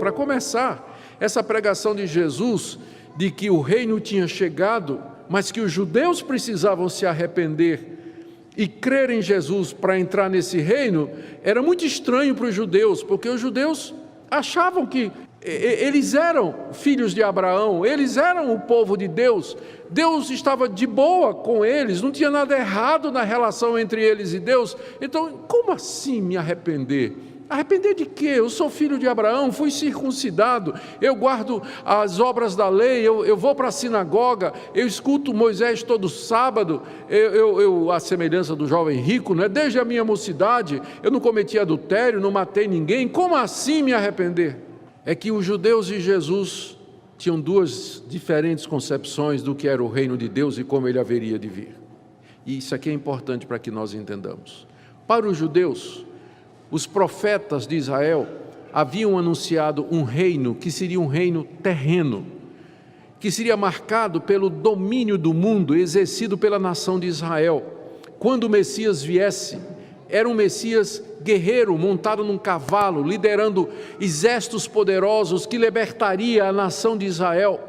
Para começar, essa pregação de Jesus, de que o reino tinha chegado, mas que os judeus precisavam se arrepender e crer em Jesus para entrar nesse reino, era muito estranho para os judeus, porque os judeus achavam que eles eram filhos de Abraão, eles eram o povo de Deus, Deus estava de boa com eles, não tinha nada errado na relação entre eles e Deus. Então, como assim me arrepender? Arrepender de quê? Eu sou filho de Abraão, fui circuncidado, eu guardo as obras da lei, eu vou para a sinagoga, eu escuto Moisés todo sábado, a semelhança do jovem rico, né? Desde a minha mocidade, eu não cometi adultério, não matei ninguém. Como assim me arrepender? É que os judeus e Jesus tinham duas diferentes concepções do que era o reino de Deus e como ele haveria de vir. E isso aqui é importante para que nós entendamos. Para os judeus, os profetas de Israel haviam anunciado um reino que seria um reino terreno, que seria marcado pelo domínio do mundo exercido pela nação de Israel. Quando o Messias viesse, era um Messias guerreiro, montado num cavalo, liderando exércitos poderosos que libertaria a nação de Israel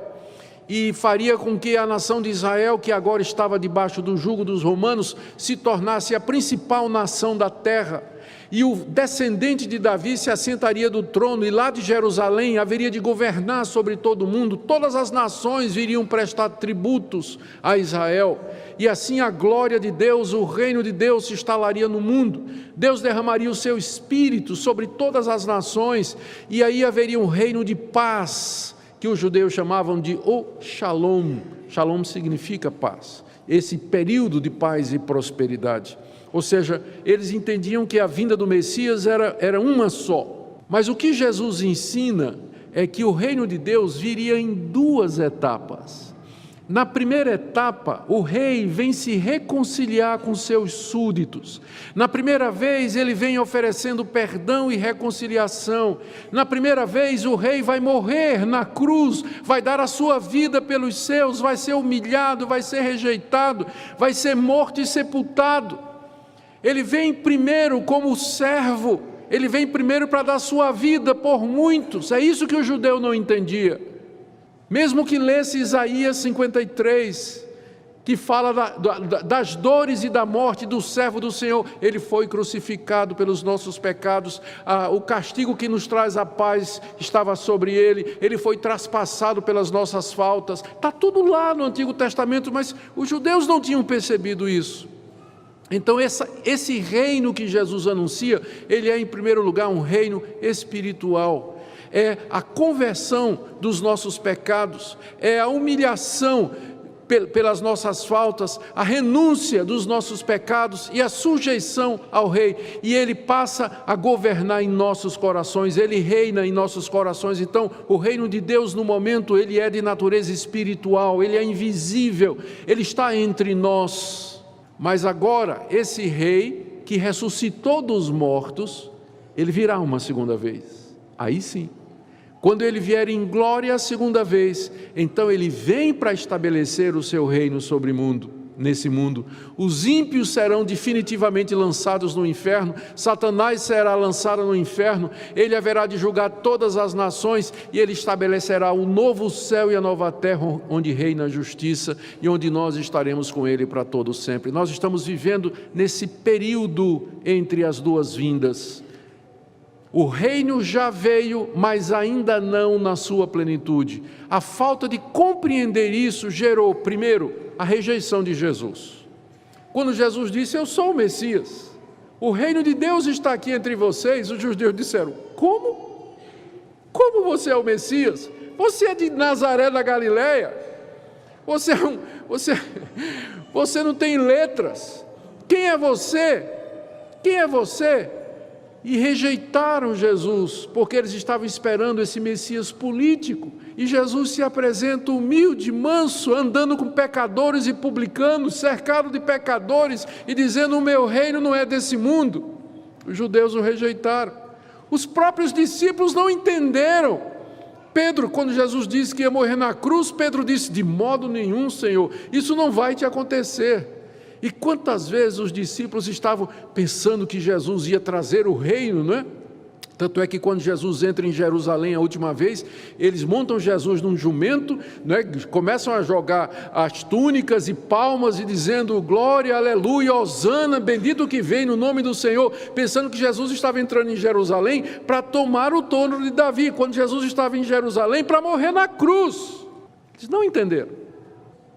e faria com que a nação de Israel, que agora estava debaixo do jugo dos romanos, se tornasse a principal nação da terra. E o descendente de Davi se assentaria do trono, e lá de Jerusalém haveria de governar sobre todo o mundo. Todas as nações viriam prestar tributos a Israel, e assim a glória de Deus, o reino de Deus se instalaria no mundo. Deus derramaria o seu espírito sobre todas as nações, e aí haveria um reino de paz, que os judeus chamavam de o Shalom. Shalom significa paz, esse período de paz e prosperidade. Ou seja, eles entendiam que a vinda do Messias era uma só. Mas o que Jesus ensina é que o reino de Deus viria em duas etapas. Na primeira etapa, o rei vem se reconciliar com seus súditos. Na primeira vez, ele vem oferecendo perdão e reconciliação. Na primeira vez, o rei vai morrer na cruz, vai dar a sua vida pelos seus, vai ser humilhado, vai ser rejeitado, vai ser morto e sepultado. Ele vem primeiro como servo, ele vem primeiro para dar sua vida por muitos. É isso que o judeu não entendia. Mesmo que lesse Isaías 53, que fala das dores e da morte do servo do Senhor, ele foi crucificado pelos nossos pecados, o castigo que nos traz a paz estava sobre ele, ele foi traspassado pelas nossas faltas. Está tudo lá no Antigo Testamento, mas os judeus não tinham percebido isso. Então esse reino que Jesus anuncia, ele é em primeiro lugar um reino espiritual, é a conversão dos nossos pecados, é a humilhação pelas nossas faltas, a renúncia dos nossos pecados e a sujeição ao rei, e ele passa a governar em nossos corações, ele reina em nossos corações. Então o reino de Deus no momento, ele é de natureza espiritual, ele é invisível, ele está entre nós. Mas agora, esse rei que ressuscitou dos mortos, ele virá uma segunda vez. Aí sim, quando ele vier em glória a segunda vez, então ele vem para estabelecer o seu reino sobre o mundo. Nesse mundo, os ímpios serão definitivamente lançados no inferno, Satanás será lançado no inferno, ele haverá de julgar todas as nações, e ele estabelecerá um novo céu e a nova terra, onde reina a justiça, e onde nós estaremos com ele para todo sempre. Nós estamos vivendo nesse período entre as duas vindas. O reino já veio, mas ainda não na sua plenitude. A falta de compreender isso gerou, primeiro, a rejeição de Jesus. Quando Jesus disse, eu sou o Messias, o reino de Deus está aqui entre vocês, os judeus disseram, como? Como você é o Messias? Você é de Nazaré da Galileia? Você não tem letras? Quem é você? Quem é você? E rejeitaram Jesus, porque eles estavam esperando esse Messias político, e Jesus se apresenta humilde, manso, andando com pecadores e publicanos, cercado de pecadores, e dizendo, o meu reino não é desse mundo. Os judeus o rejeitaram, os próprios discípulos não entenderam. Pedro, quando Jesus disse que ia morrer na cruz, Pedro disse, de modo nenhum, Senhor, isso não vai te acontecer. E quantas vezes os discípulos estavam pensando que Jesus ia trazer o reino, não é? Tanto é que quando Jesus entra em Jerusalém a última vez, eles montam Jesus num jumento, né, começam a jogar as túnicas e palmas e dizendo glória, aleluia, hosana, bendito que vem no nome do Senhor, pensando que Jesus estava entrando em Jerusalém para tomar o trono de Davi, quando Jesus estava em Jerusalém para morrer na cruz. Eles não entenderam.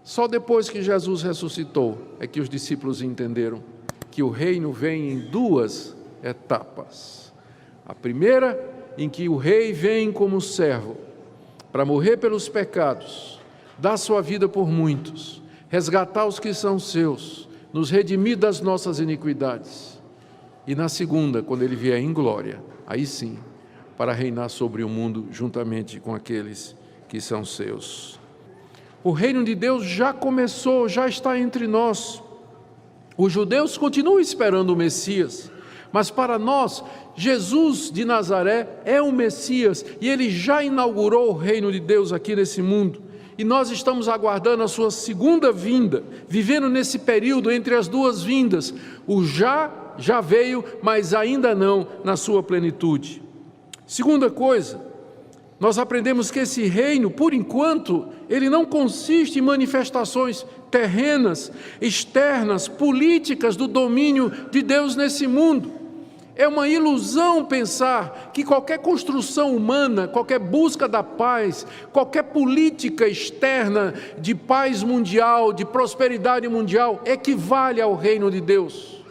Só depois que Jesus ressuscitou é que os discípulos entenderam que o reino vem em duas etapas. A primeira, em que o rei vem como servo, para morrer pelos pecados, dar sua vida por muitos, resgatar os que são seus, nos redimir das nossas iniquidades. E na segunda, quando ele vier em glória, aí sim, para reinar sobre o mundo juntamente com aqueles que são seus. O reino de Deus já começou, já está entre nós. Os judeus continuam esperando o Messias, mas para nós, Jesus de Nazaré é o Messias e ele já inaugurou o reino de Deus aqui nesse mundo. E nós estamos aguardando a sua segunda vinda, vivendo nesse período entre as duas vindas. O já veio, mas ainda não na sua plenitude. Segunda coisa, nós aprendemos que esse reino, por enquanto, ele não consiste em manifestações terrenas, externas, políticas do domínio de Deus nesse mundo. É uma ilusão pensar que qualquer construção humana, qualquer busca da paz, qualquer política externa de paz mundial, de prosperidade mundial, equivale ao reino de Deus.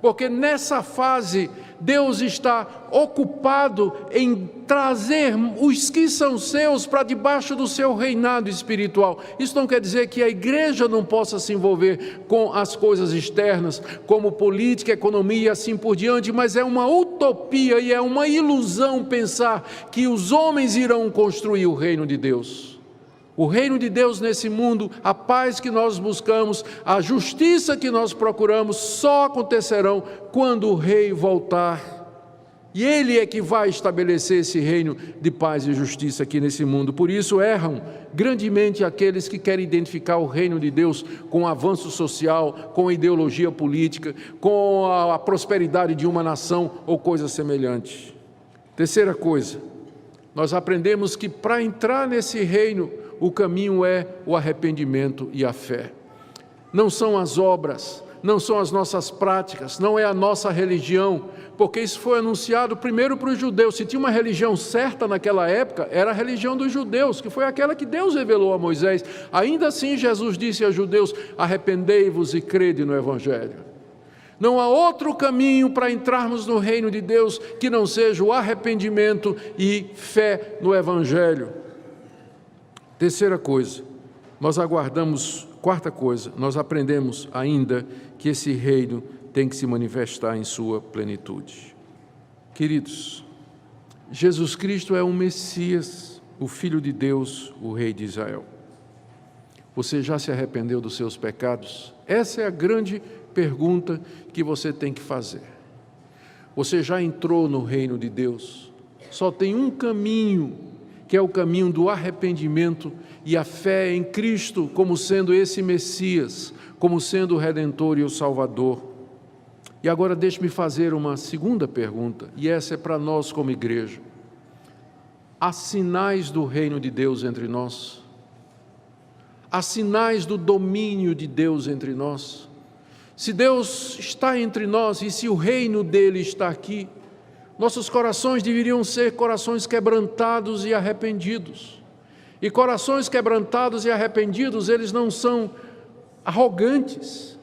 Porque nessa fase, Deus está ocupado em trazer os que são seus para debaixo do seu reinado espiritual. Isso não quer dizer que a igreja não possa se envolver com as coisas externas, como política, economia e assim por diante, mas é uma utopia e é uma ilusão pensar que os homens irão construir o reino de Deus. O reino de Deus nesse mundo, a paz que nós buscamos, a justiça que nós procuramos, só acontecerão quando o rei voltar. E ele é que vai estabelecer esse reino de paz e justiça aqui nesse mundo. Por isso erram grandemente aqueles que querem identificar o reino de Deus com o avanço social, com a ideologia política, com a prosperidade de uma nação ou coisa semelhante. Terceira coisa, nós aprendemos que para entrar nesse reino, o caminho é o arrependimento e a fé. Não são as obras, não são as nossas práticas, não é a nossa religião, porque isso foi anunciado primeiro para os judeus. Se tinha uma religião certa naquela época, era a religião dos judeus, que foi aquela que Deus revelou a Moisés. Ainda assim, Jesus disse aos judeus: arrependei-vos e crede no Evangelho. Não há outro caminho para entrarmos no reino de Deus que não seja o arrependimento e fé no Evangelho. Terceira coisa, quarta coisa, nós aprendemos ainda que esse reino tem que se manifestar em sua plenitude. Queridos, Jesus Cristo é o Messias, o Filho de Deus, o Rei de Israel. Você já se arrependeu dos seus pecados? Essa é a grande pergunta que você tem que fazer. Você já entrou no reino de Deus? Só tem um caminho, que é o caminho do arrependimento e a fé em Cristo como sendo esse Messias, como sendo o Redentor e o Salvador. E agora deixe-me fazer uma segunda pergunta, e essa é para nós como igreja. Há sinais do reino de Deus entre nós? Há sinais do domínio de Deus entre nós? Se Deus está entre nós e se o reino dele está aqui, nossos corações deveriam ser corações quebrantados e arrependidos. E corações quebrantados e arrependidos, eles não são arrogantes,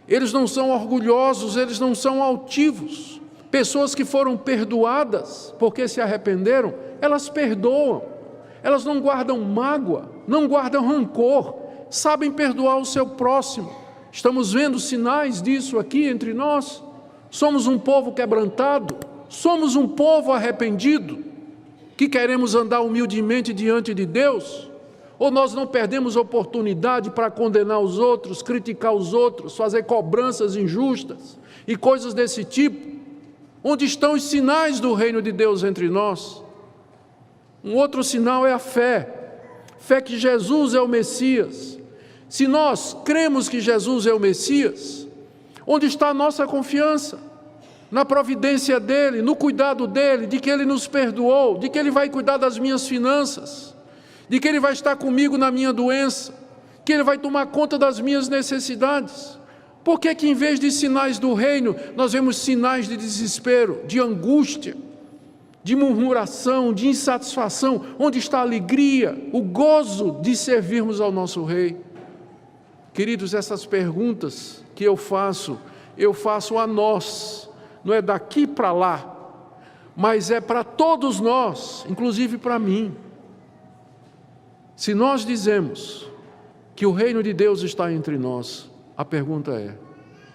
eles não são orgulhosos, eles não são altivos. Pessoas que foram perdoadas porque se arrependeram, elas perdoam, elas não guardam mágoa, não guardam rancor, sabem perdoar o seu próximo. Estamos vendo sinais disso aqui entre nós. Somos um povo quebrantado, somos um povo arrependido, que queremos andar humildemente diante de Deus, ou nós não perdemos oportunidade para condenar os outros, criticar os outros, fazer cobranças injustas e coisas desse tipo? Onde estão os sinais do reino de Deus entre nós? Um outro sinal é a fé que Jesus é o Messias. Se nós cremos que Jesus é o Messias, onde está a nossa confiança? na providência dEle, no cuidado dEle, de que Ele nos perdoou, de que Ele vai cuidar das minhas finanças, de que Ele vai estar comigo na minha doença, que Ele vai tomar conta das minhas necessidades. Por que que em vez de sinais do reino, nós vemos sinais de desespero, de angústia, de murmuração, de insatisfação? Onde está a alegria, o gozo de servirmos ao nosso Rei? Queridos, essas perguntas que eu faço a nós, não é daqui para lá, mas é para todos nós, inclusive para mim. Se nós dizemos que o reino de Deus está entre nós, a pergunta é: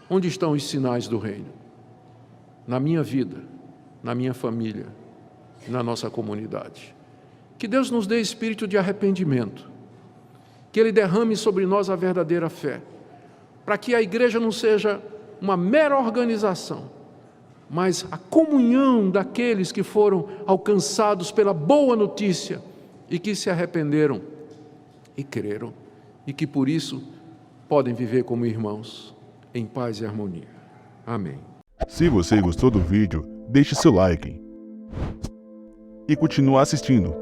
onde estão os sinais do reino? Na minha vida, na minha família, na nossa comunidade. Que Deus nos dê espírito de arrependimento, que Ele derrame sobre nós a verdadeira fé, para que a igreja não seja uma mera organização, mas a comunhão daqueles que foram alcançados pela boa notícia e que se arrependeram e creram, e que por isso podem viver como irmãos, em paz e harmonia. Amém. Se você gostou do vídeo, deixe seu like e continue assistindo.